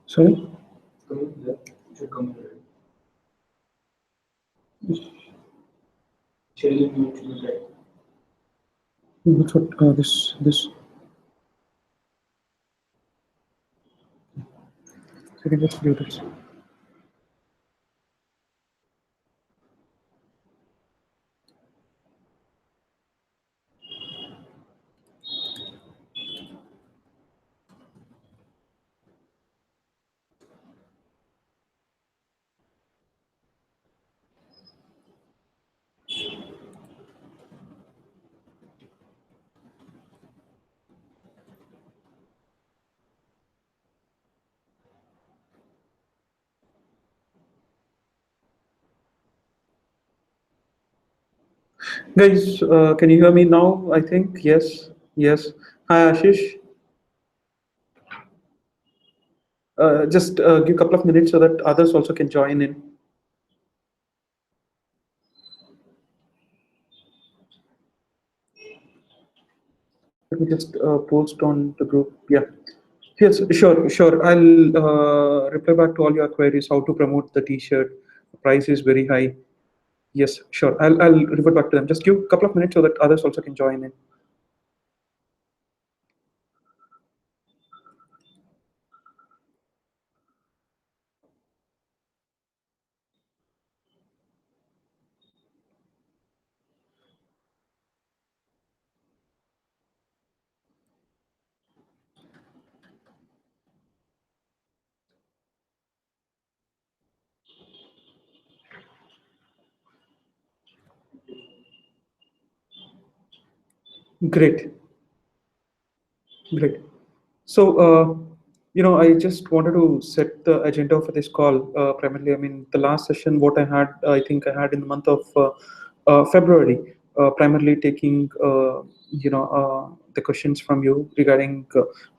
Sorry? Which what this second, let's do this. Guys, can you hear me now? I think yes, yes. Hi, Ashish. Just give a couple of minutes so that others also can join in. Let me just post on the group. Yeah. Yes, sure, sure. I'll reply back to all your queries. How to promote the T-shirt? The price is very high. Yes, sure. I'll revert back to them. Just give a couple of minutes so that others also can join in. Great, great. So, I just wanted to set the agenda for this call. Primarily, I mean, the last session, what I had, I think I had in the month of February, primarily taking, the questions from you regarding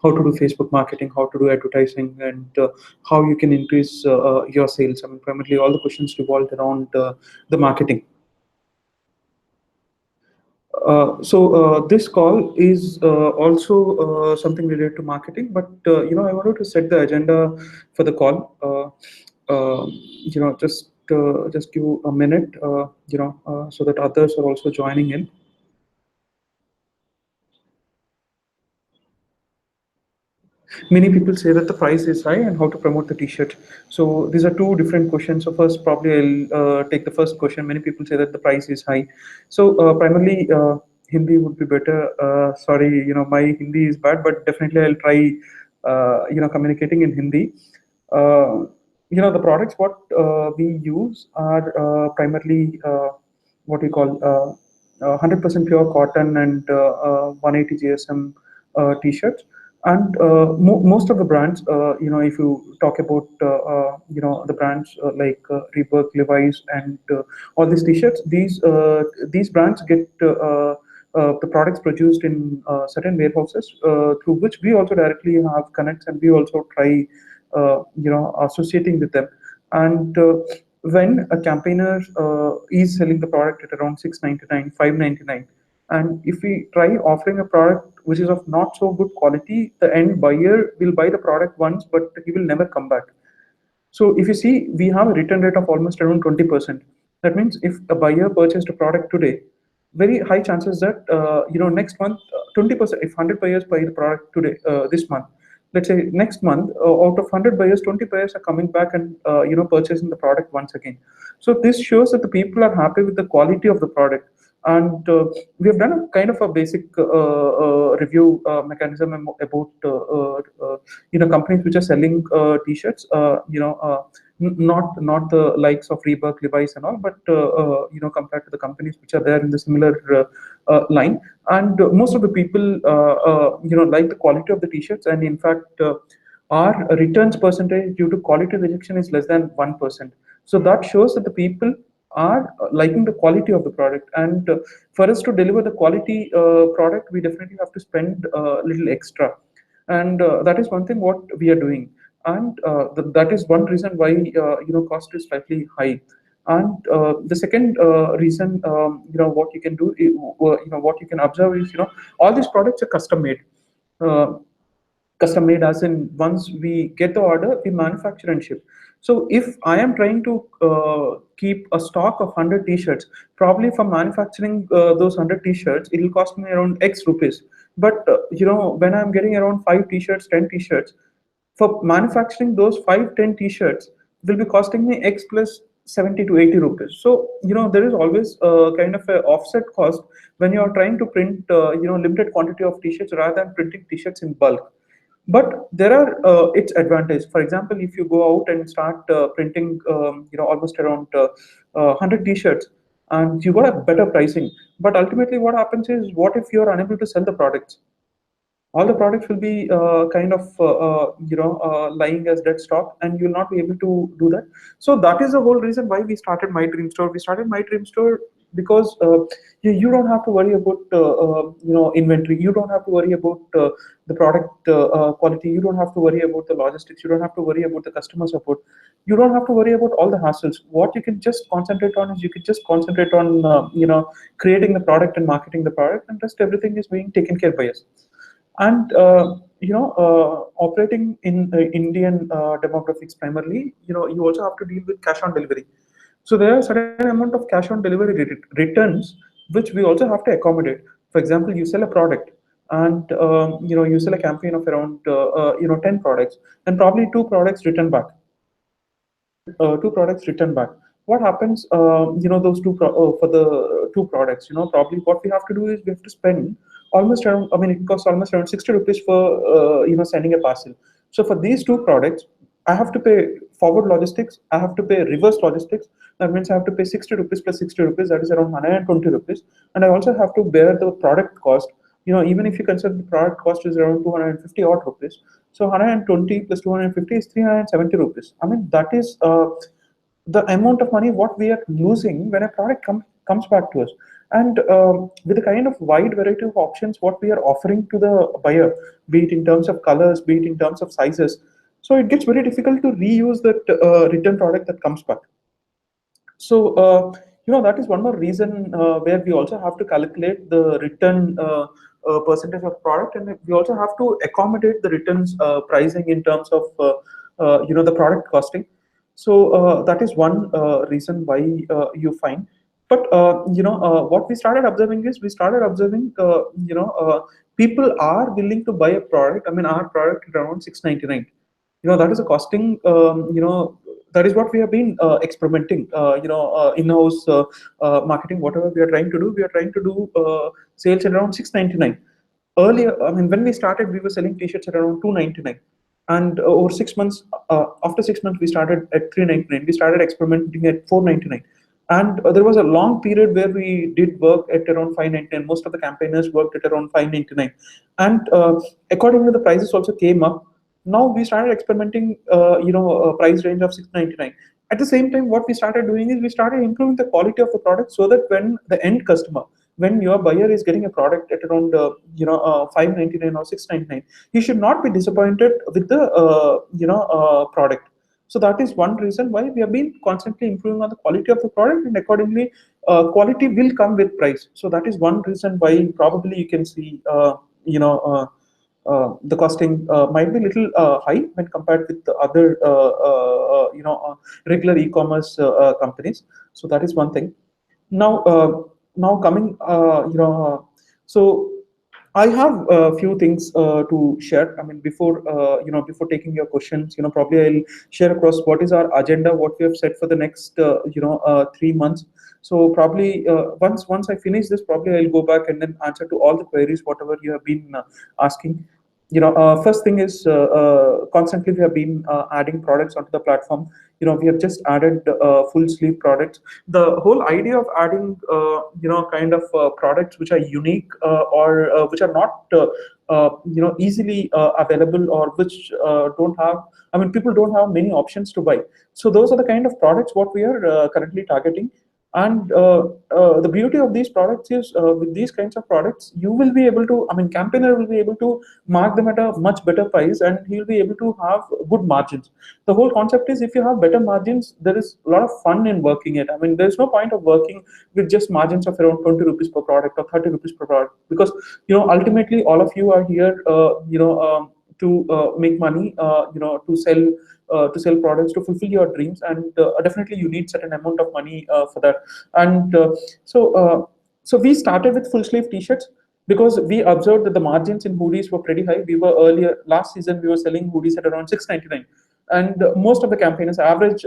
how to do Facebook marketing, how to do advertising, and how you can increase your sales. I mean, primarily, all the questions revolved around the marketing. This call is also something related to marketing, but I wanted to set the agenda for the call. Just give a minute, so that others are also joining in. Many people say that the price is high and how to promote the t-shirt. So these are two different questions. So first, probably I'll take the first question. Many people say that the price is high. So primarily Hindi would be better. Sorry, my Hindi is bad, but definitely I'll try communicating in Hindi. uh, the products what we use are primarily what we call 100% pure cotton and 180 GSM t-shirts. And most of the brands, if you talk about, the brands Reebok, Levi's, and all these t-shirts, these brands get the products produced in certain warehouses through which we also directly have connects, and we also try, associating with them. And when a campaigner is selling the product at around 699, 599, and if we try offering a product which is of not so good quality, the end buyer will buy the product once, but he will never come back. So if you see, we have a return rate of almost around 20%. That means if a buyer purchased a product today, very high chances that next month 20%. If 100 buyers buy the product today, this month, let's say next month, out of 100 buyers, 20 buyers are coming back and purchasing the product once again. So this shows that the people are happy with the quality of the product. And we have done a kind of a basic review mechanism about companies which are selling t-shirts, not the likes of Reebok, Levi's, and all, but compared to the companies which are there in the similar line. And most of the people like the quality of the t-shirts, and in fact our returns percentage due to quality rejection is less than 1%. So that shows that the people are liking the quality of the product. And for us to deliver the quality product, we definitely have to spend a little extra. And that is one thing what we are doing. And that is one reason why cost is slightly high. And the second reason, what you can do, what you can observe is, all these products are custom made. uh, custom made as in once we get the order we manufacture and ship. So if I am trying to keep a stock of 100 t-shirts, probably for manufacturing those 100 t-shirts it will cost me around x rupees. But when I'm getting around 5 t-shirts, 10 t-shirts, for manufacturing those 5, 10 t-shirts will be costing me x plus 70 to 80 rupees. So there is always a kind of a offset cost when you are trying to print limited quantity of t-shirts rather than printing t-shirts in bulk. But there are its advantage. For example, if you go out and start printing almost around 100 t-shirts, and you got a better pricing, but ultimately what happens is, what if you are unable to sell the products? All the products will be kind of lying as dead stock, and you'll not be able to do that. So that is the whole reason why we started My Dream Store. We started My Dream Store because you don't have to worry about inventory. You don't have to worry about the product quality. You don't have to worry about the logistics. You don't have to worry about the customer support. You don't have to worry about all the hassles. What you can just concentrate on is, you can just concentrate on creating the product and marketing the product, and rest everything is being taken care by us. And operating in Indian demographics primarily, you also have to deal with cash on delivery. So there are a certain amount of cash on delivery returns which we also have to accommodate. For example, you sell a product, and you sell a campaign of around 10 products, and probably two products return back. Two products return back. What happens? Those for the two products. Probably what we have to do is we have to spend almost around. I mean, it costs almost around 60 rupees for sending a parcel. So for these two products, I have to pay forward logistics. I have to pay reverse logistics. That means I have to pay 60 rupees plus 60 rupees. That is around 120 rupees. And I also have to bear the product cost. Even if you consider the product cost is around 250 odd rupees, so 120 plus 250 is 370 rupees. I mean, that is the amount of money what we are losing when a product comes back to us. And with the kind of wide variety of options what we are offering to the buyer, be it in terms of colors, be it in terms of sizes, so it gets very difficult to reuse that return product that comes back. So, that is one more reason where we also have to calculate the return percentage of product, and we also have to accommodate the returns pricing in terms of the product costing. So that is one reason why you find. But what we started observing is, we started observing people are willing to buy a product. I mean, our product is around 699. That is a costing. That is what we have been experimenting. In-house marketing, whatever we are trying to do, we are trying to do sales at around 699. Earlier, I mean, when we started, we were selling t-shirts at around 299, and over 6 months, after 6 months, we started at 399. We started experimenting at 499, and there was a long period where we did work at around 599. Most of the campaigners worked at around 599, and accordingly, the prices also came up. Now we started experimenting, a price range of 699. At the same time, what we started doing is, we started improving the quality of the product, so that when the end customer, when your buyer is getting a product at around 599 or 699, he should not be disappointed with the product. So that is one reason why we have been constantly improving on the quality of the product, and accordingly, quality will come with price. So that is one reason why probably you can see the costing might be a little high when compared with the other regular e-commerce companies. So that is one thing. Now coming so I have a few things to share. I mean, before taking your questions, probably I'll share across what is our agenda, what we have set for the next 3 months. So probably once I finish this, probably I'll go back and then answer to all the queries whatever you have been asking. First thing is, constantly we have been adding products onto the platform. We have just added full sleeve products. The whole idea of adding kind of products which are unique, or which are not easily available, or which don't have, I mean, people don't have many options to buy. So those are the kind of products what we are currently targeting. And the beauty of these products is, with these kinds of products, you will be able to, I mean, campaigner will be able to mark them at a much better price, and he'll be able to have good margins. The whole concept is, if you have better margins, there is a lot of fun in working it. I mean, there's no point of working with just margins of around 20 rupees per product or 30 rupees per product, because ultimately all of you are here to make money, to sell products to fulfill your dreams, and definitely you need certain amount of money for that. And so so we started with full sleeve t-shirts because we observed that the margins in hoodies were pretty high. We were earlier last season we were selling hoodies at around 699, and most of the campaigners average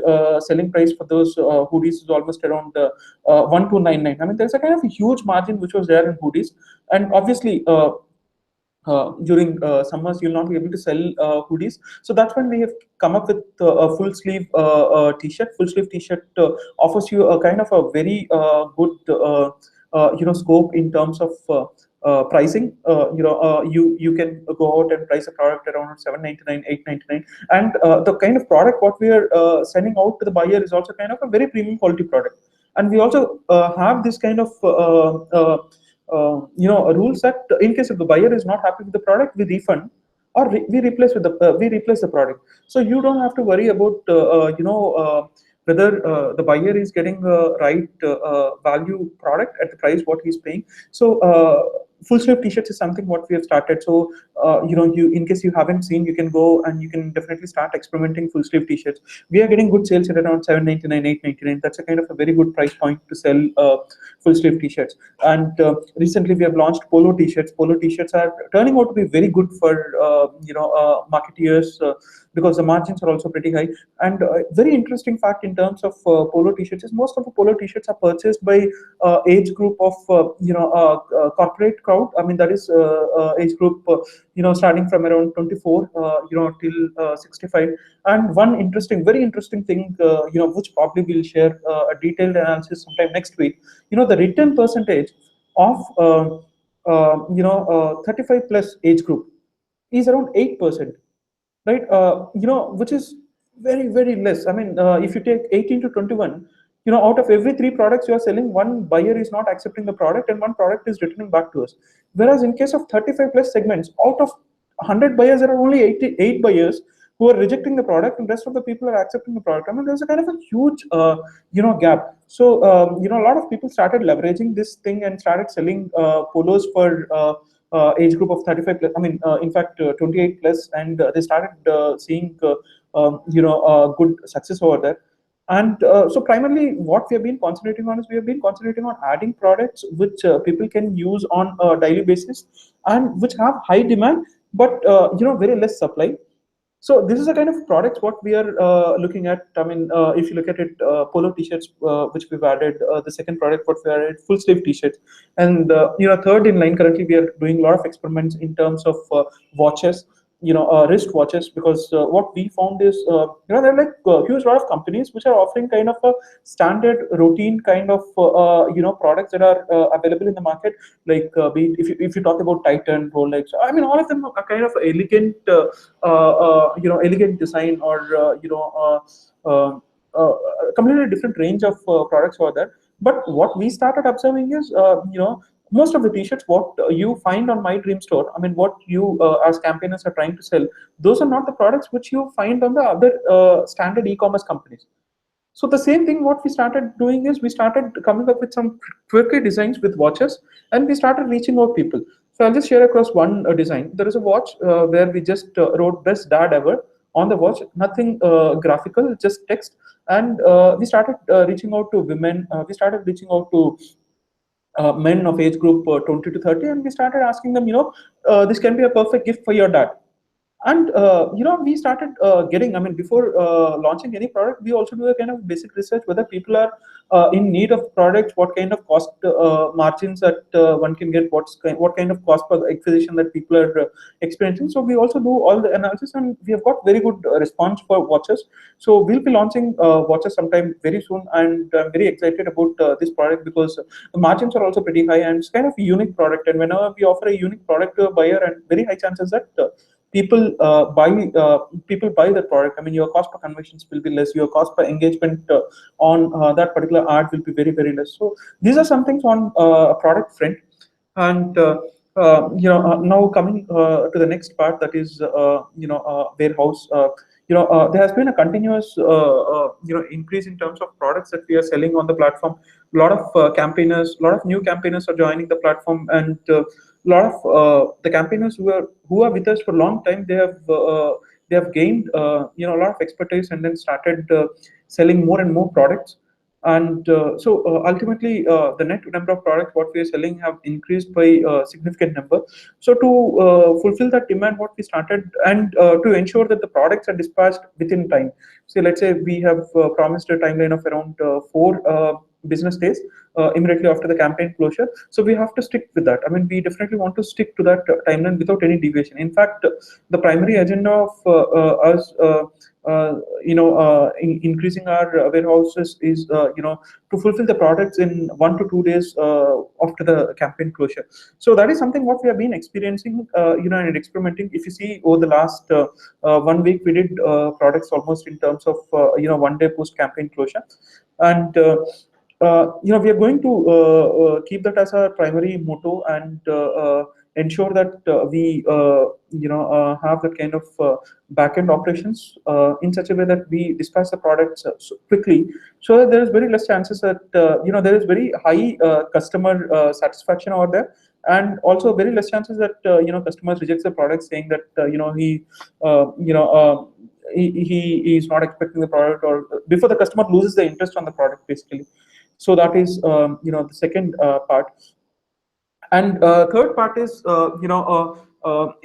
selling price for those hoodies is almost around 1299. I mean, there's a kind of a huge margin which was there in hoodies, and obviously during summers you'll not be able to sell hoodies. So that's when we have come up with a full sleeve t-shirt. Full sleeve t-shirt offers you a kind of a very good scope in terms of pricing. You can go out and price a product around 799, 899, and the kind of product what we are sending out to the buyer is also kind of a very premium quality product. And we also have this kind of rules that in case if the buyer is not happy with the product, we refund, or we replace the product. So you don't have to worry about whether the buyer is getting the right value product at the price what he's paying. So full sleeve t-shirts is something what we have started. So you, in case you haven't seen, you can go and you can definitely start experimenting full sleeve t-shirts. We are getting good sales at around 799, 899. That's a kind of a very good price point to sell full sleeve t-shirts. And recently we have launched polo t-shirts. Polo t-shirts are turning out to be very good for marketeers, because the margins are also pretty high. And very interesting fact in terms of polo t-shirts is most of the polo t-shirts are purchased by age group of corporate crowd. I mean, that is age group starting from around 24 till 65. And one interesting, very interesting thing, which probably we'll share a detailed analysis sometime next week. The return percentage of 35 plus age group is around 8%, right? Which is very, very less. I mean, if you take 18 to 21, out of every three products you are selling, one buyer is not accepting the product and one product is returning back to us. Whereas in case of 35 plus segments, out of 100 buyers, there are only 88 buyers who are rejecting the product, and rest of the people are accepting the product. I mean, there's a kind of a huge, gap. So, a lot of people started leveraging this thing and started selling polos for age group of 35 plus. I mean, in fact, 28 plus, and they started seeing, good success over there. And so primarily what we have been concentrating on is we have been concentrating on adding products which people can use on a daily basis and which have high demand, but very less supply. So this is the kind of products what we are looking at. I mean, if you look at it, polo t-shirts, which we've added, the second product what we added, full sleeve t-shirts, and third in line currently we are doing a lot of experiments in terms of watches, wrist watches, because what we found is there are like a huge lot of companies which are offering kind of a standard routine kind of products that are available in the market, like if you talk about Titan, Rolex, I mean all of them are kind of elegant elegant design, or completely different range of products over there. But what we started observing is most of the t-shirts what you find on My Dream Store, I mean what you as campaigners are trying to sell, those are not the products which you find on the other standard e-commerce companies. So the same thing what we started doing is we started coming up with some quirky designs with watches, and we started reaching out people. So I'll just share across one design. There is a watch where we just wrote best dad ever on the watch, nothing graphical, just text. And we started reaching out to women, we started reaching out to men of age group 20 to 30, and we started asking them, this can be a perfect gift for your dad. And we started getting, I mean, before launching any product, we also do a kind of basic research whether people are in need of products, what kind of cost margins that one can get, what kind of cost per acquisition that people are experiencing. So we also do all the analysis, and we have got very good response for watches. So we'll be launching watches sometime very soon, and I'm very excited about this product because the margins are also pretty high, and it's kind of a unique product. And whenever we offer a unique product to a buyer, and very high chances that people buy the product. I mean, your cost per conversions will be less. Your cost per engagement on that particular ad will be very, very less. So these are some things on a product front. And now coming to the next part, that is warehouse. There has been a continuous increase in terms of products that we are selling on the platform. A lot of campaigners, a lot of new campaigners are joining the platform, and a lot of the campaigners who are with us for a long time, they have gained a lot of expertise and then started selling more and more products. And ultimately, the net number of products what we are selling have increased by a significant number. So to fulfill that demand, what we started, and to ensure that the products are dispatched within time. So let's say we have promised a timeline of around 4 business days immediately after the campaign closure. So we have to stick with that. I mean, we definitely want to stick to that timeline without any deviation. In fact, the primary agenda of us increasing our warehouses is to fulfill the products in 1 to 2 days after the campaign closure. So that is something what we have been experiencing, and experimenting. If you see over the last 1 week, we did products almost in terms of 1 day post campaign closure. And we are going to keep that as our primary motto, and ensure that we have that kind of back-end operations in such a way that we dispatch the products so quickly, so that there is very less chances that there is very high customer satisfaction over there, and also very less chances that customers reject the product, saying that uh, you know uh, he is not expecting the product, or before the customer loses the interest on the product, basically. So that is the second part. And third part is, in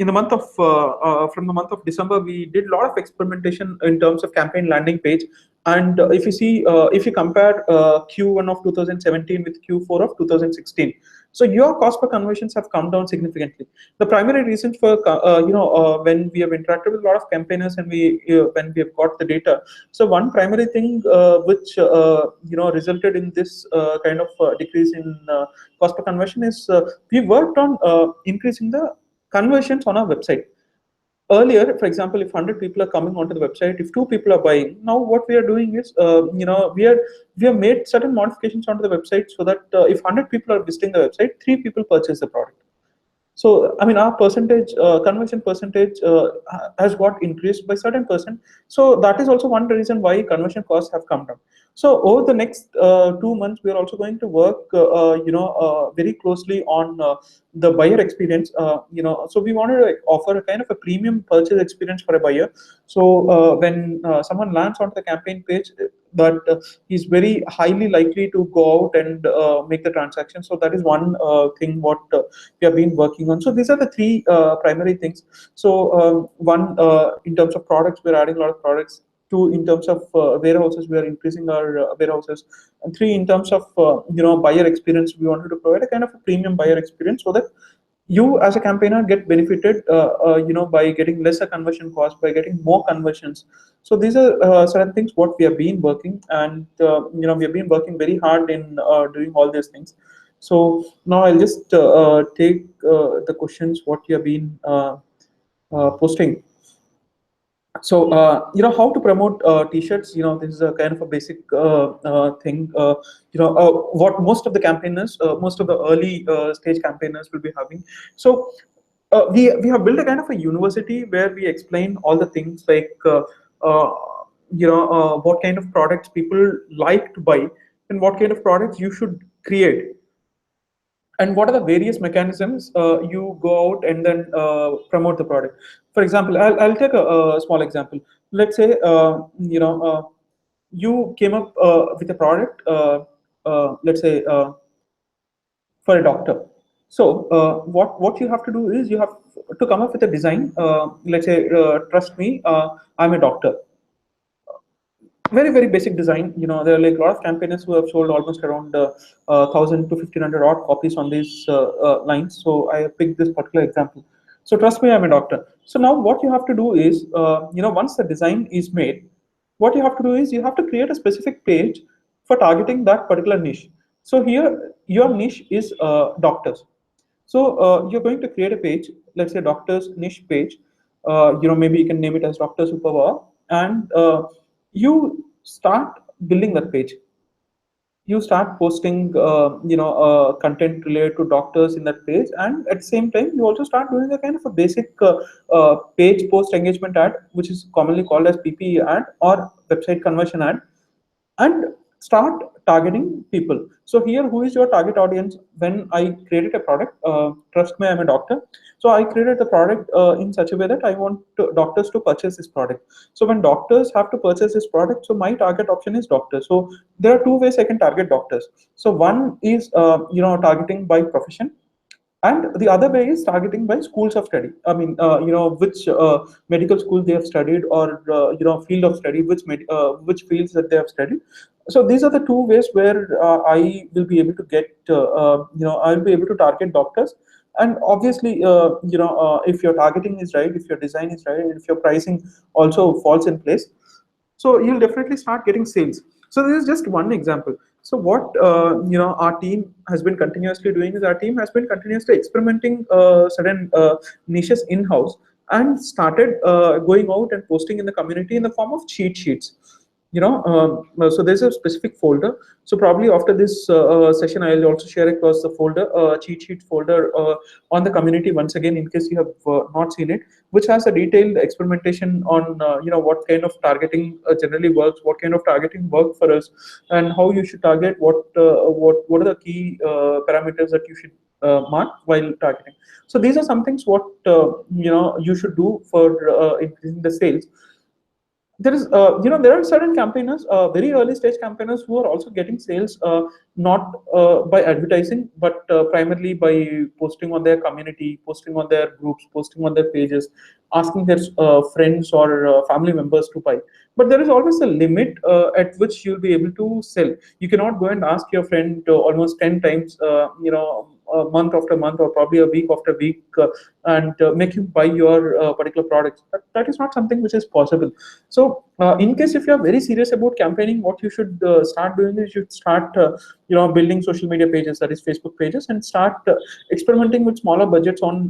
the month of from the month of December, we did a lot of experimentation in terms of campaign landing page. And if you compare Q1 of 2017 with Q4 of 2016, so your cost per conversions have come down significantly. The primary reason for when we have interacted with a lot of campaigners, and when we have got the data, so one primary thing which resulted in this kind of decrease in cost per conversion is, we worked on increasing the conversions on our website. Earlier, for example, if 100 people are coming onto the website, if 2 people are buying, now what we are doing is, we have made certain modifications onto the website, so that if 100 people are visiting the website, 3 people purchase the product. So, I mean, our percentage, conversion percentage, has got increased by certain percent. So that is also one reason why conversion costs have come down. So over the next 2 months, we are also going to work, very closely on the buyer experience. So we wanted to offer a kind of a premium purchase experience for a buyer. So when someone lands onto the campaign page, that he's very highly likely to go out and make the transaction. So that is one thing what we have been working on. So these are the three primary things. So one, in terms of products, we're adding a lot of products. Two, in terms of warehouses, we are increasing our warehouses. And three, in terms of buyer experience, we wanted to provide a kind of a premium buyer experience, so that you as a campaigner get benefited by getting lesser conversion cost, by getting more conversions. So these are certain things what we have been working, and we have been working very hard in doing all these things. So now I'll just take the questions what you have been posting. So how to promote t-shirts, this is a kind of a basic thing, what most of the campaigners, most of the early stage campaigners will be having. So we have built a kind of a university where we explain all the things, like uh, what kind of products people like to buy, and what kind of products you should create, and what are the various mechanisms you go out and then promote the product. For example, I'll take a small example. Let's say you came up with a product, let's say for a doctor. So what you have to do is, you have to come up with a design. Let's say, trust me, I'm a doctor. Very very basic design. There are like a lot of campaigners who have sold almost around 1000 to 1500 odd copies on these lines. So I picked this particular example. So trust me, I'm a doctor. So now what you have to do is, once the design is made, what you have to do is, you have to create a specific page for targeting that particular niche. So here your niche is doctors. So you're going to create a page, let's say doctors niche page. Maybe you can name it as Doctor Superpower, and you start building that page. You start posting, content related to doctors in that page, and at the same time, you also start doing a kind of a basic page post engagement ad, which is commonly called as PPE ad or website conversion ad. And start targeting people. So here, who is your target audience? When I created a product, trust me, I'm a doctor. So I created the product in such a way that I want doctors to purchase this product. So when doctors have to purchase this product, so my target option is doctors. So there are two ways I can target doctors. So one is targeting by profession, and the other way is targeting by schools of study. I mean, which medical school they have studied, or field of study, which fields that they have studied. So these are the two ways where I will be able to get I'll be able to target doctors. And obviously, if your targeting is right, if your design is right, and if your pricing also falls in place, so you'll definitely start getting sales. So this is just one example. So what our team has been continuously doing is, our team has been continuously experimenting certain niches in house, and started going out and posting in the community in the form of cheat sheets. So there's a specific folder. So probably after this session, I'll also share across the folder, cheat sheet folder, on the community once again, in case you have not seen it, which has a detailed experimentation on what kind of targeting generally works, what kind of targeting work for us, and how you should target, what are the key parameters that you should mark while targeting. So these are some things what you should do for increasing the sales. There are certain campaigners, very early stage campaigners, who are also getting sales, not by advertising, but primarily by posting on their community, posting on their groups, posting on their pages, asking their friends or family members to buy. But there is always a limit at which you'll be able to sell. You cannot go and ask your friend almost 10 times, month after month, or probably a week after week, and make him buy your particular products. That is not something which is possible. So in case if you are very serious about campaigning, what you should start doing is, you should start building social media pages, that is Facebook pages, and start experimenting with smaller budgets on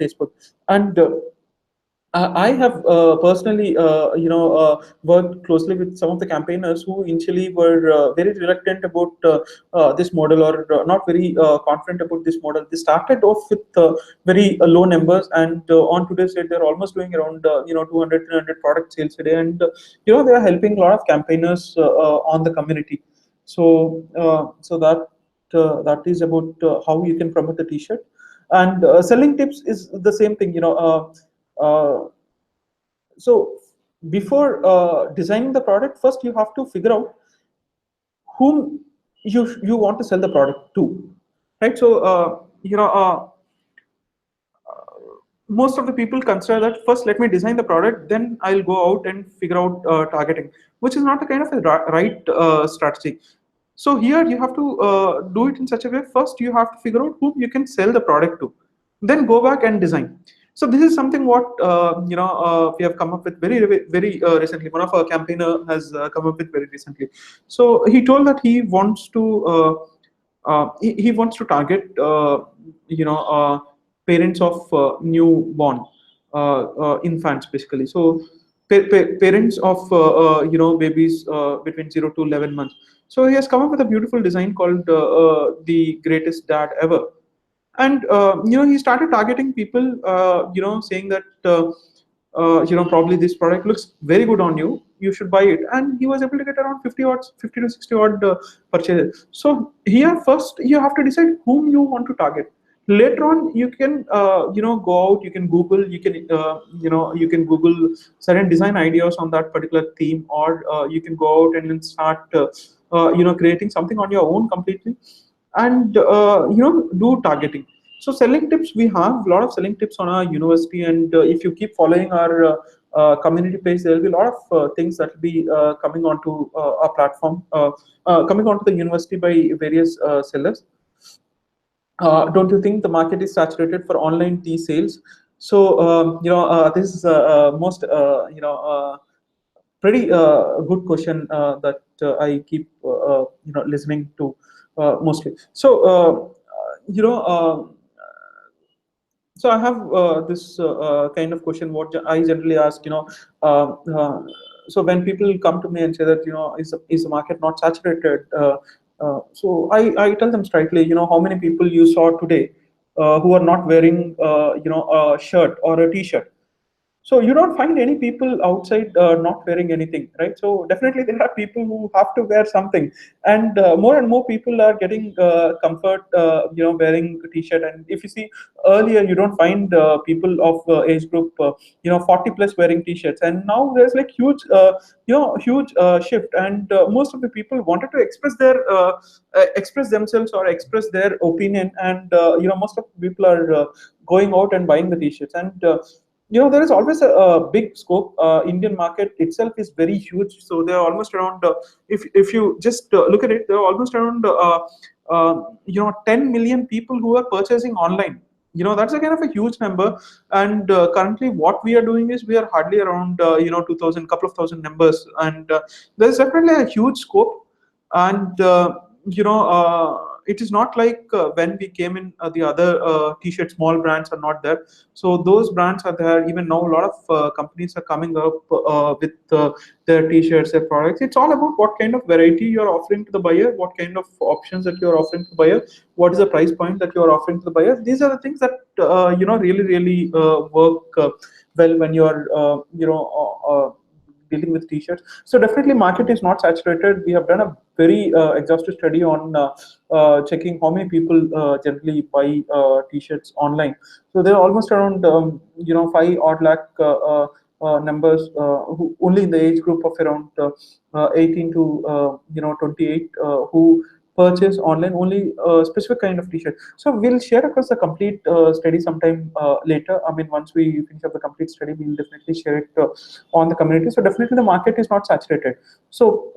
Facebook. And I have personally, worked closely with some of the campaigners who initially were very reluctant about this model, or not very confident about this model. They started off with very low numbers, and on today's date, they're almost doing around 200, 300 product sales a day, and they are helping a lot of campaigners on the community. So that is about how you can promote the T-shirt. And selling tips is the same thing. So before designing the product, first you have to figure out whom you want to sell the product to, right? So most of the people consider that, first let me design the product, then I'll go out and figure out targeting, which is not the kind of a right strategy. So here you have to do it in such a way. First you have to figure out whom you can sell the product to, then go back and design. So this is something what we have come up with very recently. One of our campaigner has come up with very recently. So he told that he wants to target parents of newborn infants, basically. So parents of babies between 0 to 11 months. So he has come up with a beautiful design called the greatest dad ever. And he started targeting people, saying that probably this product looks very good on you, you should buy it. And he was able to get around 50 to 60 odd purchases. So here, first you have to decide whom you want to target. Later on, you can go out, you can google, you can google certain design ideas on that particular theme, or you can go out and then start creating something on your own completely, and do targeting. So selling tips, we have a lot of selling tips on our university, and if you keep following our community page, there will be a lot of things that will be coming onto our platform, coming onto the university by various sellers. Don't you think the market is saturated for online tea sales? So this is most pretty good question that I keep listening to mostly. So you know. So I have this kind of question. What I generally ask, uh, uh, so when people come to me and say that, is the market not saturated? So I tell them straightly, how many people you saw today who are not wearing, a shirt or a T-shirt. So you don't find any people outside not wearing anything, right? So definitely there are people who have to wear something, and more people are getting comfort, wearing a t-shirt. And if you see earlier, you don't find people of age group, 40 plus wearing t-shirts, and now there's like huge shift, and most of the people wanted to express themselves or express their opinion, and most of the people are going out and buying the t-shirts. And there is always a big scope. Indian market itself is very huge, so there are almost around, if you just look at it, there are almost around 10 million people who are purchasing online. That's a kind of a huge number. And currently what we are doing is we are hardly around 2000, couple of thousand members, and there's definitely a huge scope. And it is not like when we came in, the other t-shirt small brands are not there. So those brands are there. Even now a lot of companies are coming up with their t-shirts, their products. It's all about what kind of variety you're offering to the buyer, what kind of options that you're offering to the buyer, what is the price point that you're offering to the buyer. These are the things that really work well when you're dealing with t-shirts. So definitely market is not saturated. We have done a very exhaustive study on checking how many people generally buy t-shirts online. So there are almost around 5 odd lakh numbers, who only in the age group of around 18 to 28, who purchase online only a specific kind of t-shirt. So we'll share across the complete study sometime later. I mean, once we finish up the complete study, we'll definitely share it on the community. So definitely the market is not saturated. So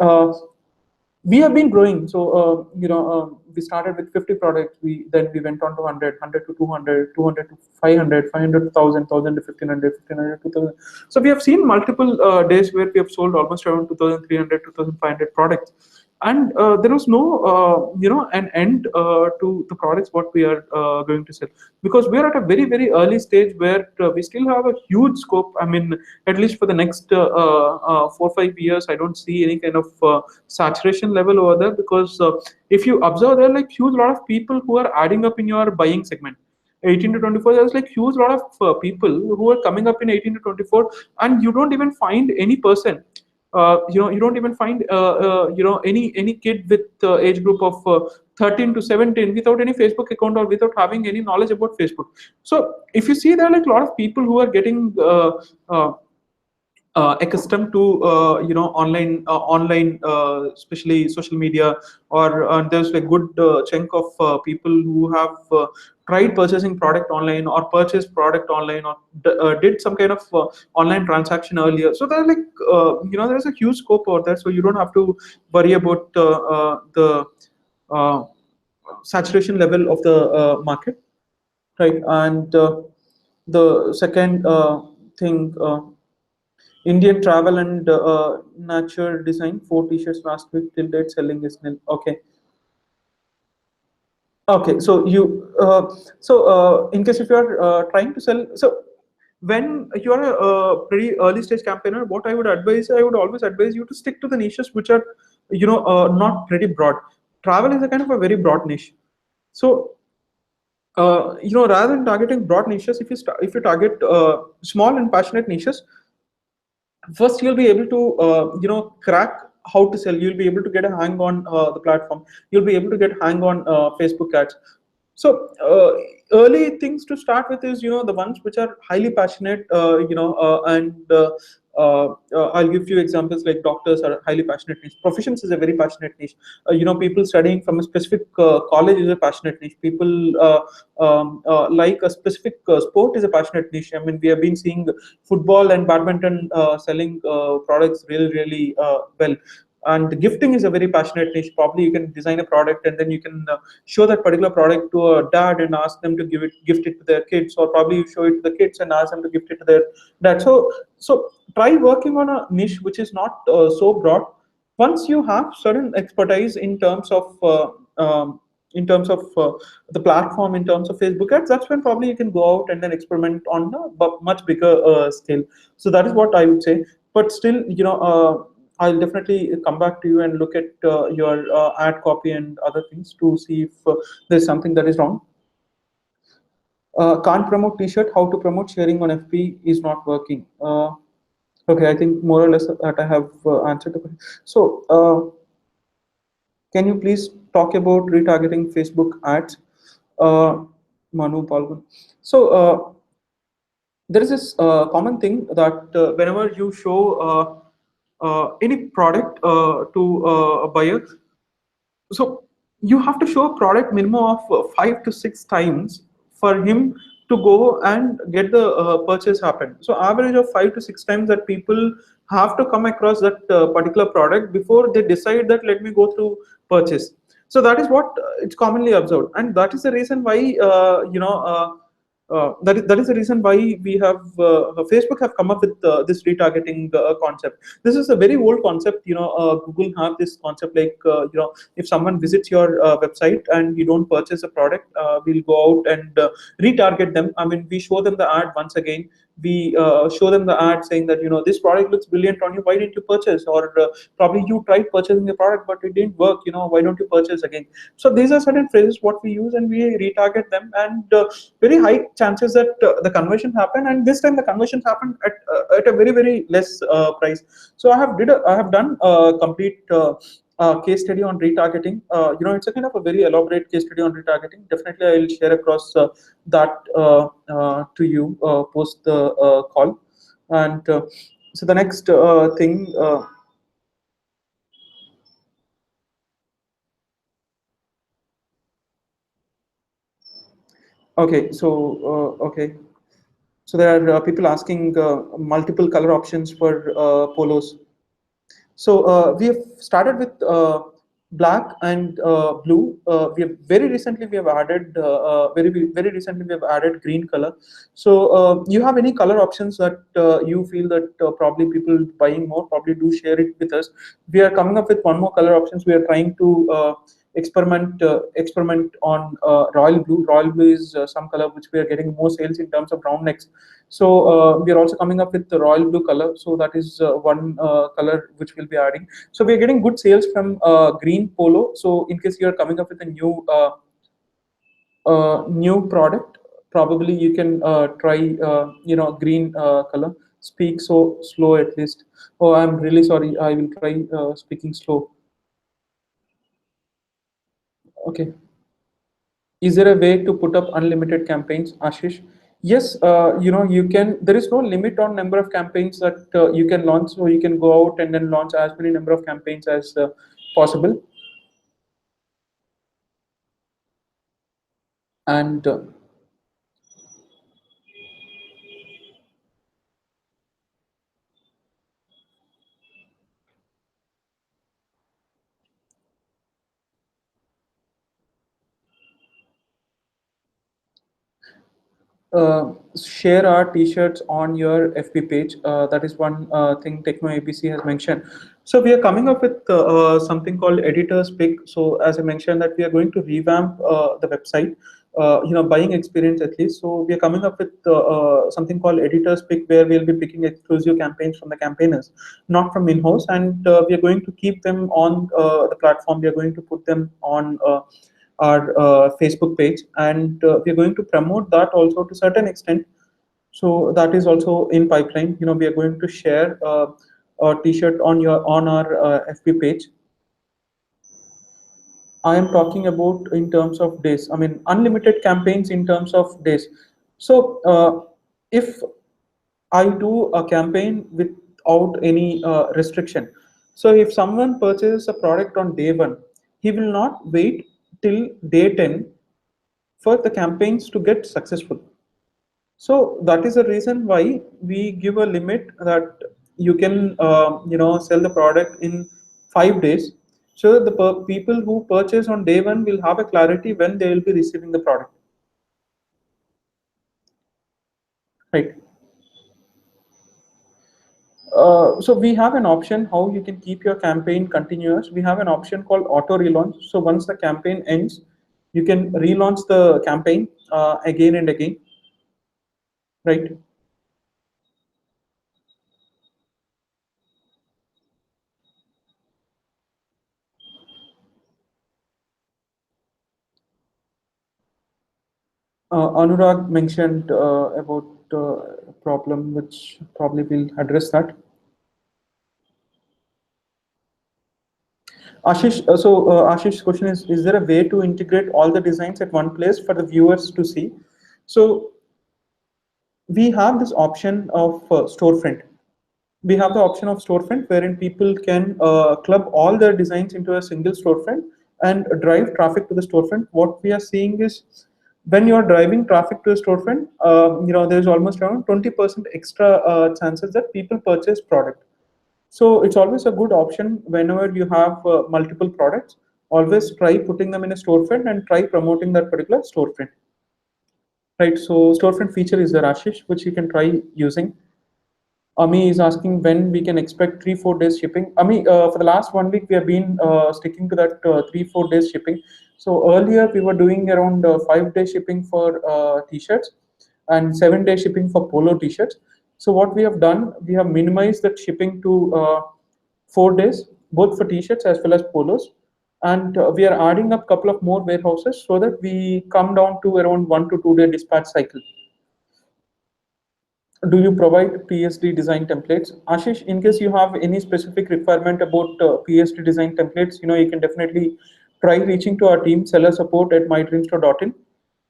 we have been growing. So we started with 50 products. We went on to 100 to 200, 200 to 500, 500 to 1000, 1000 to 1500, 1500 to 2000. So we have seen multiple days where we have sold almost around 2300, 2500 products. And there was no an end to the products what we are going to sell, because we are at a very very early stage where we still have a huge scope. I mean, at least for the next 4 5 years, I don't see any kind of saturation level over there, because if you observe, there are like huge lot of people who are adding up in your buying segment. 18 to 24, there's like huge lot of people who are coming up in 18 to 24, and you don't even find any person, you don't even find any kid with age group of 13 to 17 without any Facebook account or without having any knowledge about Facebook. So if you see, there are like a lot of people who are getting accustomed to online, especially social media, or there's like good chunk of people who have tried purchasing product online, or purchased product online, or did some kind of online transaction earlier. So there's like there's a huge scope out there, so you don't have to worry about the uh, saturation level of the market, right? And the second thing, Indian travel and nature design, 4 t-shirts last week, till date selling is nil. Okay. Okay, so in case if you are trying to sell, so when you are a pretty early stage campaigner, what I would advise, I would always advise you to stick to the niches which are not pretty broad. Travel is a kind of a very broad niche. So rather than targeting broad niches, if you target small and passionate niches, first you'll be able to crack how to sell. You'll be able to get a hang on the platform. You'll be able to get hang on Facebook ads. So early things to start with is the ones which are highly passionate, and I'll give you examples like doctors are highly passionate niche. Professions is a very passionate niche. People studying from a specific college is a passionate niche. People like a specific sport is a passionate niche. I mean, we have been seeing football and badminton selling products really well. And gifting is a very passionate niche. Probably you can design a product, and then you can show that particular product to a dad and ask them to gift it to their kids, or probably you show it to the kids and ask them to gift it to their dad. So try working on a niche which is not so broad. Once you have certain expertise in terms of the platform, in terms of Facebook ads, that's when probably you can go out and then experiment on a much bigger scale. So that is what I would say. But still, I'll definitely come back to you and look at your ad copy and other things to see if there's something that is wrong. Can't promote t-shirt. How to promote sharing on FB is not working. Okay, I think more or less that I have answered the question. So, can you please talk about retargeting Facebook ads? Uh, Manu Palgun. So, there is this common thing that whenever you show any product to a buyer, so you have to show a product minimum of 5 to 6 times for him to go and get the purchase happen. So average of 5 to 6 times that people have to come across that particular product before they decide that let me go through purchase. So that is what it's commonly observed, and that is the reason why that is the reason why we have Facebook have come up with this retargeting concept. This is a very old concept. Google have this concept like if someone visits your website and you don't purchase a product, we'll go out and retarget them. I mean, we show them the ad once again. We show them the ad saying that this product looks brilliant on you. Why didn't you purchase? Or probably you tried purchasing the product but it didn't work. Why don't you purchase again? So these are certain phrases what we use and we retarget them, and very high chances that the conversion happen. And this time the conversions happen at a very very less price. So I have done a complete case study on retargeting. It's a kind of a very elaborate case study on retargeting. Definitely, I will share across that to you post the call. And so the next thing. Okay, so okay, so there are people asking multiple color options for polos. So we have started with black and blue. We have added very recently we have added green color. So you have any color options that you feel that probably people buying more, probably do share it with us. We are coming up with one more color options. We are trying to experiment on royal blue. Royal blue is some color which we are getting more sales in terms of round necks. So we are also coming up with the royal blue color. So that is one color which we'll be adding. So we are getting good sales from green polo. So in case you are coming up with a new product, probably you can try green color. Speak so slow at least. Oh, I'm really sorry. I will try speaking slow. Okay. Is there a way to put up unlimited campaigns, Ashish? Yes, you can. There is no limit on number of campaigns that you can launch. So you can go out and then launch as many number of campaigns as possible. And share our t-shirts on your FB page. That is one thing Techno APC has mentioned. So we are coming up with something called Editor's Pick. So as I mentioned that we are going to revamp the website, buying experience at least. So we are coming up with something called Editor's Pick, where we'll be picking exclusive campaigns from the campaigners, not from in-house, and we are going to keep them on the platform. We are going to put them on our Facebook page, and we are going to promote that also to certain extent. So that is also in pipeline. We are going to share a T-shirt on our FB page. I am talking about in terms of days. I mean, unlimited campaigns in terms of days. So if I do a campaign without any restriction. So if someone purchases a product on day one, he will not wait till day 10 for the campaigns to get successful. So that is the reason why we give a limit that you can sell the product in 5 days, so that the people who purchase on day one will have a clarity when they will be receiving the product. Right. So we have an option how you can keep your campaign continuous. We have an option called auto relaunch. So once the campaign ends, you can relaunch the campaign again and again. Right. Anurag mentioned about a problem, which probably will address that. Ashish's question is there a way to integrate all the designs at one place for the viewers to see? So we have this option of storefront. We have the option of storefront wherein people can club all their designs into a single storefront and drive traffic to the storefront. What we are seeing is when you are driving traffic to a storefront, there's almost around 20% extra chances that people purchase product. So it's always a good option whenever you have multiple products. Always try putting them in a storefront and try promoting that particular storefront. Right. So storefront feature is the Ashish, which you can try using. Ami is asking when we can expect 3 4 days shipping. Ami, for the last 1 week we have been sticking to that 3 4 days shipping. So earlier we were doing around 5 day shipping for t-shirts and 7 day shipping for polo t-shirts. So what we have done, we have minimized that shipping to 4 days, both for t-shirts as well as polos, and we are adding up couple of more warehouses so that we come down to around 1 to 2 day dispatch cycle. Do you provide PSD design templates? Ashish, in case you have any specific requirement about PSD design templates, you can definitely try reaching to our team, seller support at mydreamstore.in.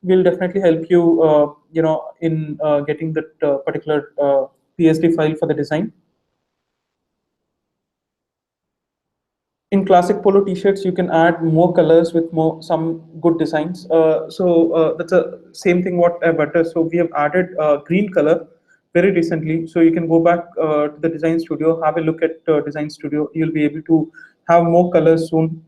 We'll definitely help you, in getting that particular PSD file for the design. In classic polo t-shirts you can add more colors with more some good designs, that's a same thing what better. So we have added green color very recently, so you can go back to the design studio, have a look at design studio. You'll be able to have more colors soon.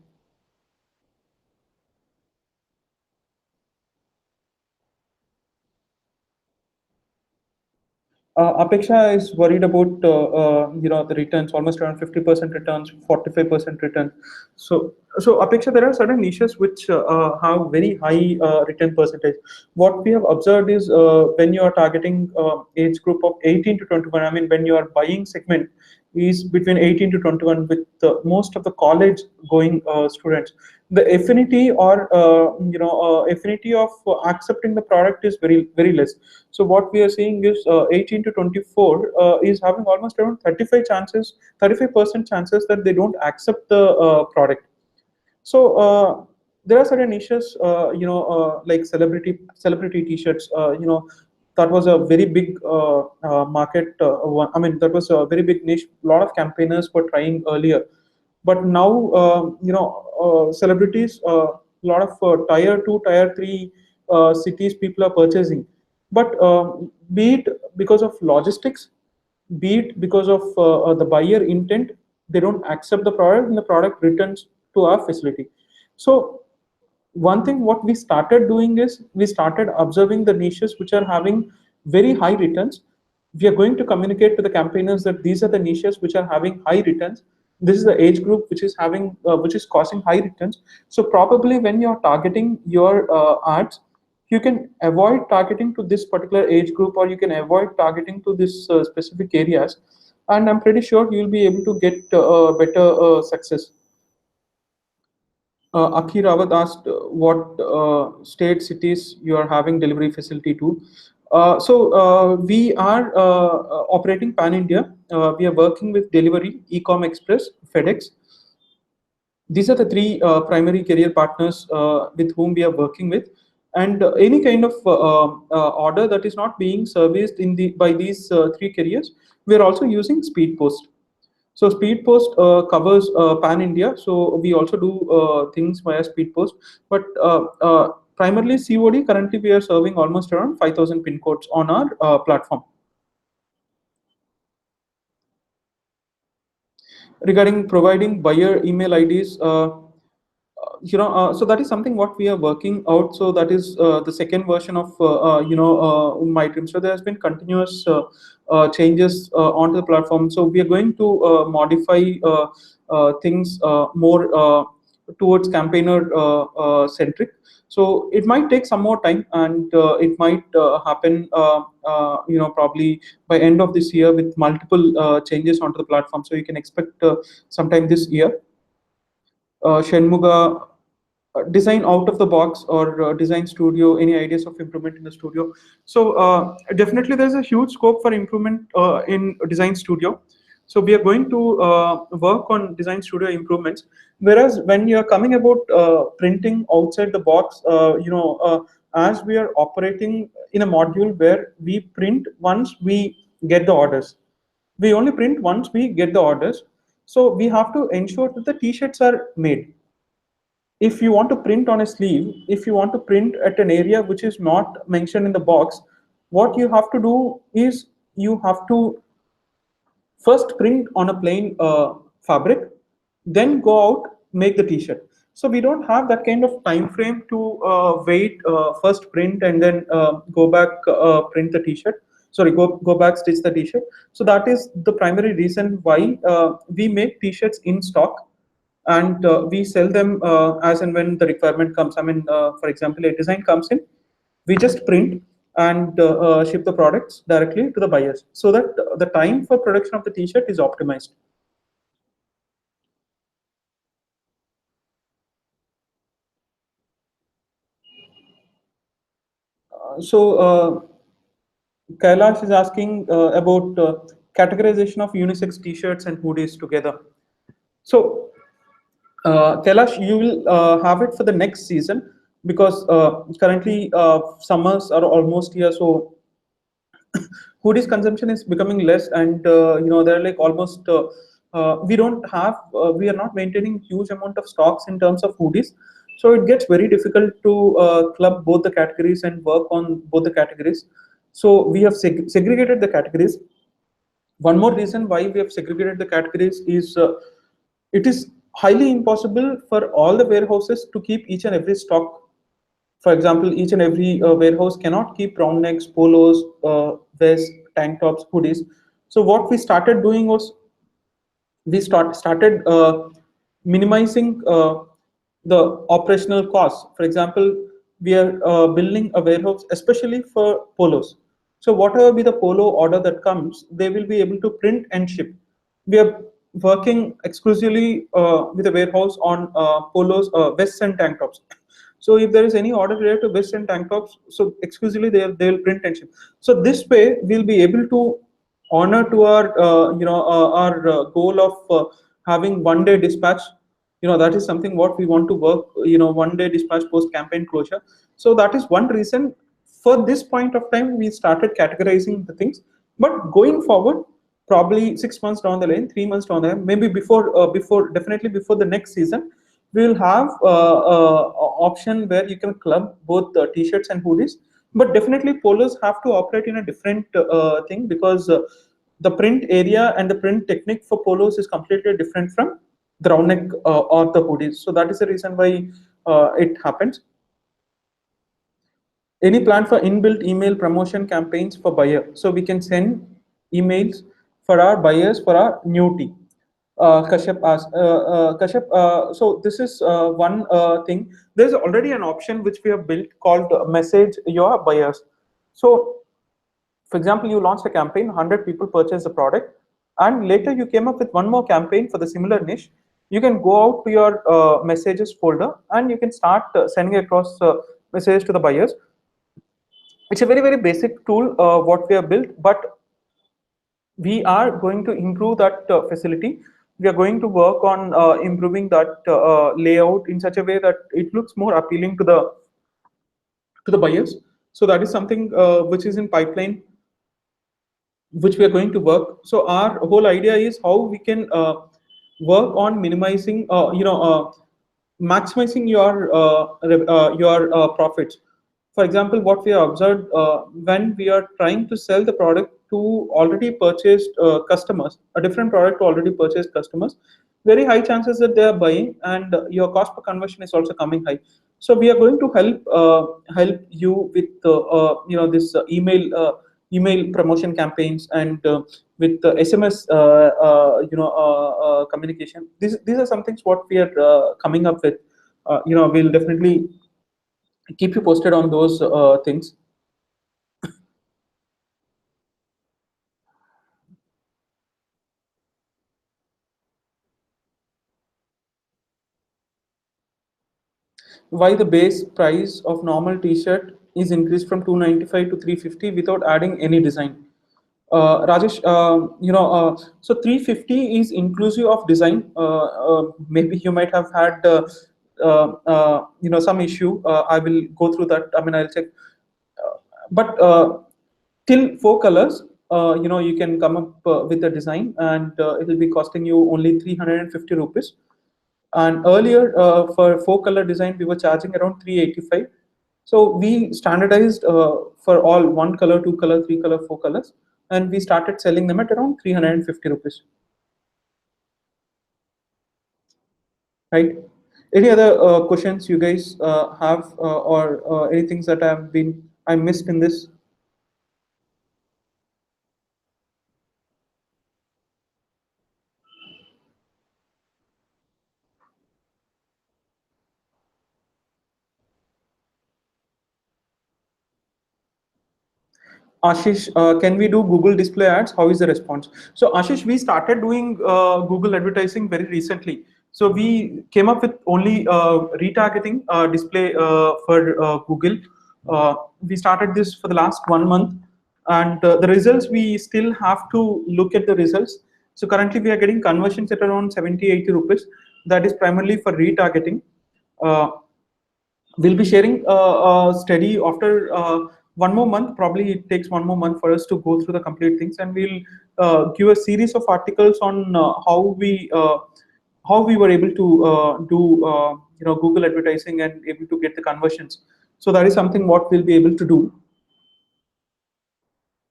Apeksha is worried about the returns, almost around 50% returns, 45% return. So Apeksha, there are certain niches which have very high return percentage. What we have observed is when you are targeting age group of 18 to 21, I mean when you are buying segment is between 18 to 21 with most of the college going students, the affinity or affinity of accepting the product is very very less. So what we are seeing is 18 to 24 is having almost around 35% chances that they don't accept the product. So there are certain niches, like celebrity T-shirts. That was a very big market. I mean, that was a very big niche. A lot of campaigners were trying earlier, but now celebrities, a lot of tier two, tier three cities, people are purchasing. But be it because of logistics, be it because of the buyer intent, they don't accept the product and the product returns to our facility. So one thing what we started doing is we started observing the niches which are having very high returns. We are going to communicate to the campaigners that these are the niches which are having high returns. This is the age group which is having which is causing high returns. So probably when you're targeting your ads, you can avoid targeting to this particular age group, or you can avoid targeting to this specific areas, and I'm pretty sure you'll be able to get better success. Akhi Rawat asked what state cities you are having delivery facility to. We are operating pan India. We are working with Delivery, Ecom Express, FedEx. These are the three primary carrier partners with whom we are working with. And any kind of order that is not being serviced by these three carriers, we are also using Speed Post. So Speed Post covers pan India. So we also do things via Speed Post, but primarily COD. Currently, we are serving almost around 5,000 pin codes on our platform. Regarding providing buyer email IDs, so that is something what we are working out. So that is the second version of my dream. So there has been continuous changes onto the platform. So we are going to modify things more towards campaigner centric. So it might take some more time, and it might happen probably by end of this year with multiple changes onto the platform. So you can expect sometime this year. Shenmuga design out of the box or design studio, any ideas of improvement in the studio. So definitely there's a huge scope for improvement in design studio. So we are going to work on design studio improvements. Whereas when you are coming about printing outside the box, as we are operating in a module where we print once we get the orders, we only print once we get the orders. So we have to ensure that the t-shirts are made. If you want to print on a sleeve, if you want to print at an area which is not mentioned in the box, what you have to do is you have to first print on a plain fabric, then go out, make the t-shirt. So we don't have that kind of time frame to wait, first print and then go back, print the t-shirt, sorry, go back, stitch the t-shirt. So that is the primary reason why we make t-shirts in stock, and we sell them as and when the requirement comes. I mean, for example, a design comes in, we just print and ship the products directly to the buyers, so that the time for production of the t-shirt is optimized. So Kailash is asking about categorization of unisex t-shirts and hoodies together. So Kailash, you will have it for the next season, because currently summers are almost here. So hoodies consumption is becoming less, and they're like almost we are not maintaining huge amount of stocks in terms of hoodies. So it gets very difficult to club both the categories and work on both the categories. So we have segregated the categories. One more reason why we have segregated the categories is it is highly impossible for all the warehouses to keep each and every stock. For example, each and every warehouse cannot keep round necks, polos, vests, tank tops, hoodies. So what we started doing was we started minimizing the operational costs. For example, we are building a warehouse especially for polos. So whatever be the polo order that comes, they will be able to print and ship. We are working exclusively with a warehouse on polos, vests and tank tops. So if there is any order related to vests and tank tops, so exclusively they will print and ship. So this way we'll be able to honor to our our goal of having 1 day dispatch. That is something what we want to work. 1 day dispatch post campaign closure. So that is one reason. For this point of time, we started categorizing the things. But going forward, probably 6 months down the lane, 3 months down the lane, maybe before definitely before the next season, we will have option where you can club both the t-shirts and hoodies. But definitely polos have to operate in a different thing, because the print area and the print technique for polos is completely different from the round neck or the hoodies. So that is the reason why it happens. Any plan for inbuilt email promotion campaigns for buyer? So we can send emails for our buyers for our new tea. Kashyap asks, Kashyap, so this is one thing. There's already an option which we have built called message your buyers. So for example, you launched a campaign, 100 people purchase the product, and later you came up with one more campaign for the similar niche. You can go out to your messages folder and you can start sending across messages to the buyers. It's a very, very basic tool what we have built, but we are going to improve that facility. We are going to work on improving that layout in such a way that it looks more appealing to the buyers. So that is something which is in pipeline, which we are going to work. So our whole idea is how we can work on minimizing, maximizing your profits. For example, what we have observed when we are trying to sell the product to already purchased customers, a different product to already purchased customers, very high chances that they are buying, and your cost per conversion is also coming high. So we are going to help you with this email promotion campaigns, and with the SMS communication. These are some things what we are coming up with. We'll definitely keep you posted on those things. why the base price of normal t-shirt is increased from 295 to 350 without adding any design. Rajesh, so 350 is inclusive of design. Maybe you might have had some issue. I will go through that. I mean, I'll check. But till four colors, you can come up with a design, and it will be costing you only 350 rupees. And earlier, for four color design, we were charging around 385. So we standardized for all one color, two color, three color, four colors, and we started selling them at around 350 rupees. Right? Any other questions you guys have, or any things that I missed in this? Ashish, can we do Google display ads? How is the response? So, Ashish, we started doing Google advertising very recently. So, we came up with only retargeting display for Google. We started this for the last 1 month, and the results, we still have to look at the results. So, currently, we are getting conversions at around 70, 80 rupees. That is primarily for retargeting. Uh, we'll be sharing a study after 1 more month. Probably it takes 1 more month for us to go through the complete things, and we'll give a series of articles on how we were able to do Google advertising and able to get the conversions. So that is something what we'll be able to do.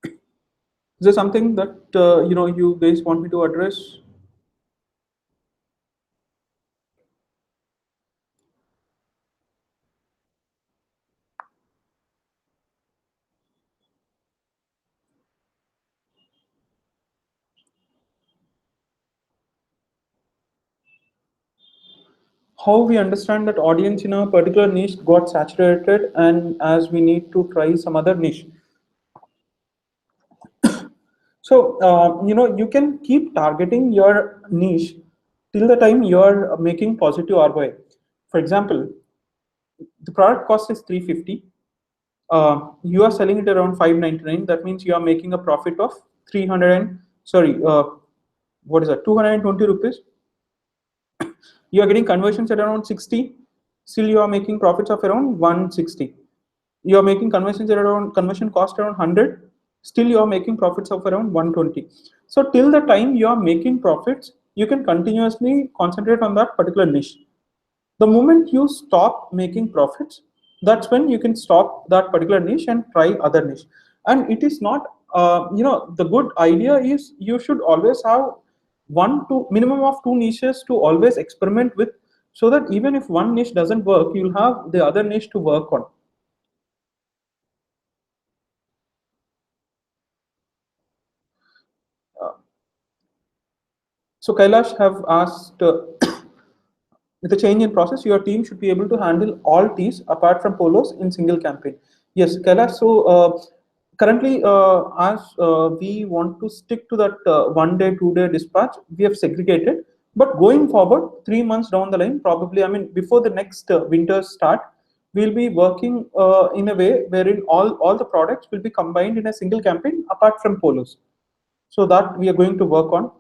Is there something that you guys want me to address? How we understand that audience in a particular niche got saturated, and as we need to try some other niche. So, you can keep targeting your niche till the time you're making positive ROI. For example, the product cost is 350. You are selling it around 599. That means you are making a profit of 300 and, sorry, what is that? 220 rupees. You are getting conversions at around 60. Still, you are making profits of around 160. You are making conversions at around conversion cost around 100. Still, you are making profits of around 120. So till the time you are making profits, you can continuously concentrate on that particular niche. The moment you stop making profits, that's when you can stop that particular niche and try other niche. And it is not, the good idea is you should always have one to minimum of two niches to always experiment with, so that even if one niche doesn't work, you'll have the other niche to work on. Uh, so Kailash have asked, with a change in process, your team should be able to handle all teas apart from polos in single campaign. Yes, Kailash. So currently, as we want to stick to that 1 day, 2 day dispatch, we have segregated. But going forward, 3 months down the line, probably, I mean, before the next winter start, we'll be working in a way wherein all the products will be combined in a single campaign apart from polos. So that we are going to work on.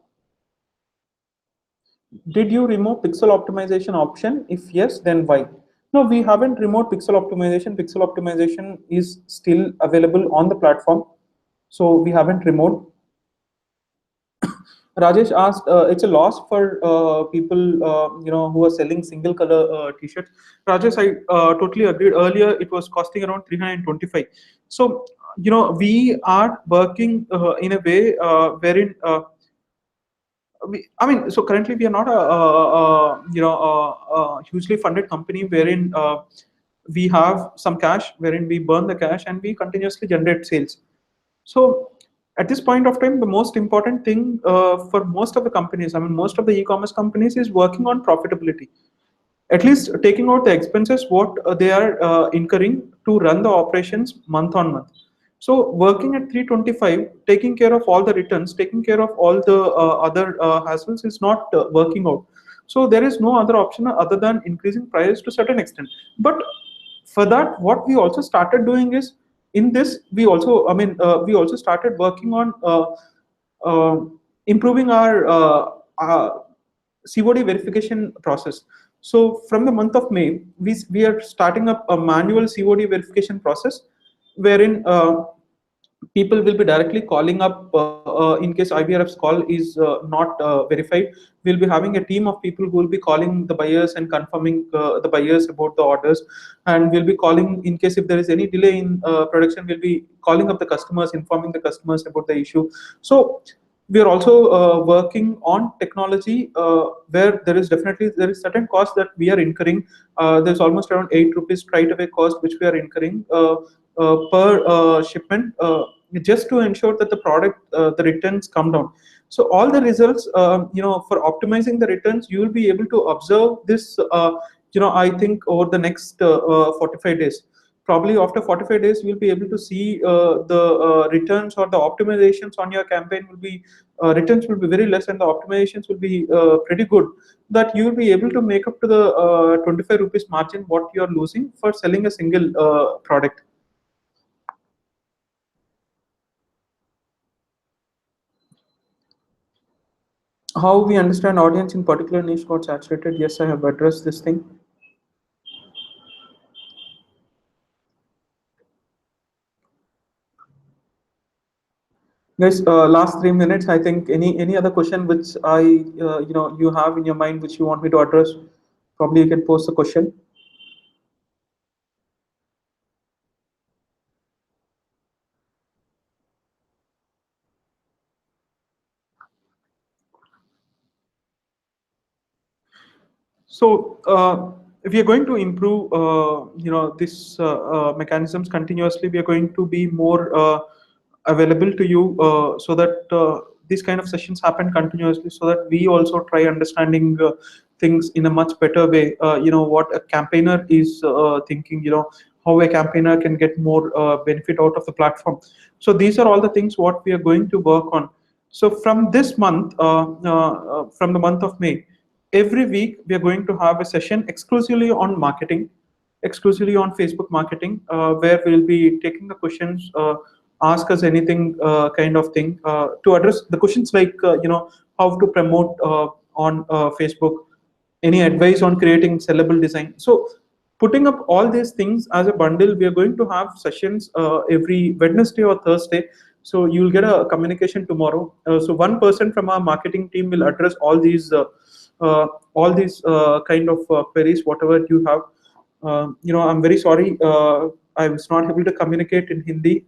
Did you remove pixel optimization option? If yes, then why? No, we haven't removed pixel optimization. Pixel optimization is still available on the platform. So we haven't removed. Rajesh asked, it's a loss for people, who are selling single color t-shirts. Rajesh, I totally agreed. Earlier, it was costing around 325. So, we are working in a way wherein I mean, so currently we are not a hugely funded company wherein we have some cash, wherein we burn the cash and we continuously generate sales. So at this point of time, the most important thing for most of the companies, I mean, most of the e-commerce companies is working on profitability, at least taking out the expenses what they are incurring to run the operations month on month. So working at 325, taking care of all the returns, taking care of all the other hassles is not working out. So there is no other option other than increasing prices to certain extent. But for that, what we also started doing is, in this we also, we also started working on uh, improving our COD verification process. So from the month of May, we are starting up a manual COD verification process, wherein people will be directly calling up in case IBRF's call is not verified. We'll be having a team of people who will be calling the buyers and confirming the buyers about the orders, and we'll be calling in case if there is any delay in production. We'll be calling up the customers, informing the customers about the issue. So we are also working on technology, where there is certain cost that we are incurring. There's almost around 8 rupees right away cost which we are incurring per shipment, just to ensure that the product, the returns come down. So all the results, for optimizing the returns, you will be able to observe this, I think over the next 45 days. Probably after 45 days you'll be able to see the returns or the optimizations on your campaign will be, returns will be very less and the optimizations will be pretty good, that you will be able to make up to the 25 rupees margin what you are losing for selling a single product. How we understand audience in particular niche got saturated? Yes, I have addressed this thing. Guys, last 3 minutes. I think any other question which you have in your mind which you want me to address, probably you can post the question. So if we are going to improve, this mechanisms continuously, we are going to be more available to you, so that these kind of sessions happen continuously, so that we also try understanding things in a much better way. What a campaigner is thinking. How a campaigner can get more benefit out of the platform. So these are all the things what we are going to work on. So from this month, from the month of May, every week we are going to have a session exclusively on marketing, exclusively on Facebook marketing, where we'll be taking the questions, ask us anything kind of thing, to address the questions like, how to promote on Facebook, any advice on creating sellable design. So putting up all these things as a bundle, we are going to have sessions every Wednesday or Thursday. So you'll get a communication tomorrow. So one person from our marketing team will address all these kind of queries, whatever you have. I'm very sorry, I was not able to communicate in Hindi.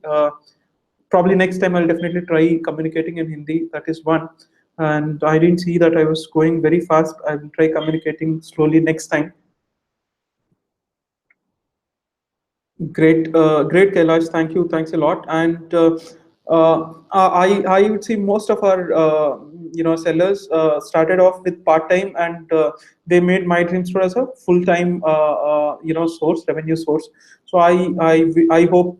Probably next time I'll definitely try communicating in Hindi. That is one. And I didn't see that I was going very fast. I will try communicating slowly next time. Great, Kailash. Thank you. Thanks a lot. And I would say most of our sellers started off with part time, and they made My Dream Store as a full time source, revenue source. So I hope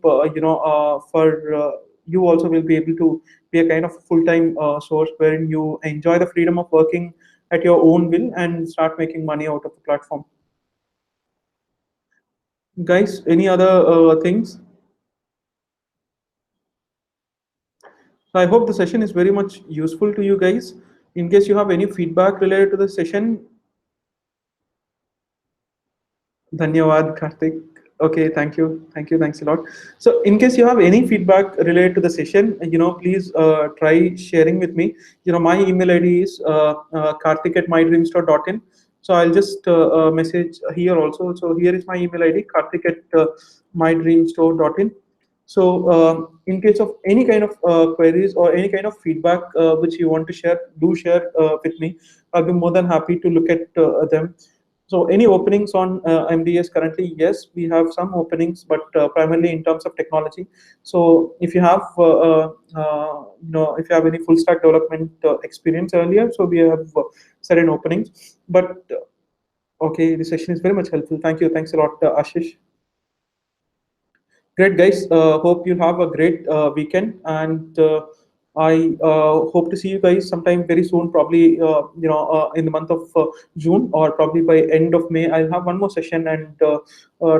for you also will be able to be a kind of full time source wherein you enjoy the freedom of working at your own will and start making money out of the platform. Guys, any other things? So I hope the session is very much useful to you guys. In case you have any feedback related to the session, Dhanyawad, Karthik. Okay, thank you, thanks a lot. So, in case you have any feedback related to the session, please try sharing with me. My email ID is karthik at mydreamstore.in. So I'll just message here also. So here is my email ID, karthik at mydreamstore.in. So, in case of any kind of queries or any kind of feedback which you want to share, do share with me. I'll be more than happy to look at them. So any openings on MDS currently? Yes, we have some openings, but primarily in terms of technology. So if you have, if you have any full stack development experience earlier, so we have certain openings. But okay, the session is very much helpful. Thank you. Thanks a lot, Ashish. Great, guys. Hope you have a great weekend. And I hope to see you guys sometime very soon, probably in the month of June, or probably by end of May. I'll have one more session and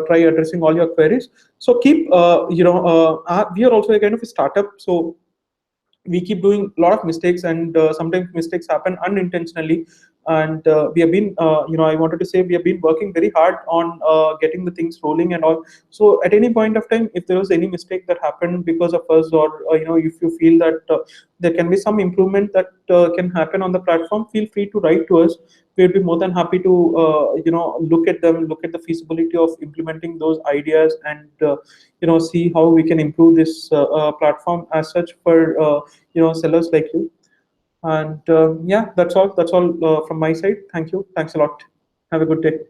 try addressing all your queries. So keep we are also a kind of a startup, so we keep doing a lot of mistakes, and sometimes mistakes happen unintentionally. And we have been I wanted to say we have been working very hard on getting the things rolling and all. So at any point of time, if there was any mistake that happened because of us, or if you feel that there can be some improvement that can happen on the platform, feel free to write to us. We'll be more than happy to look at them, look at the feasibility of implementing those ideas, and see how we can improve this platform as such for sellers like you. And yeah, that's all from my side. Thank you, thanks a lot. Have a good day.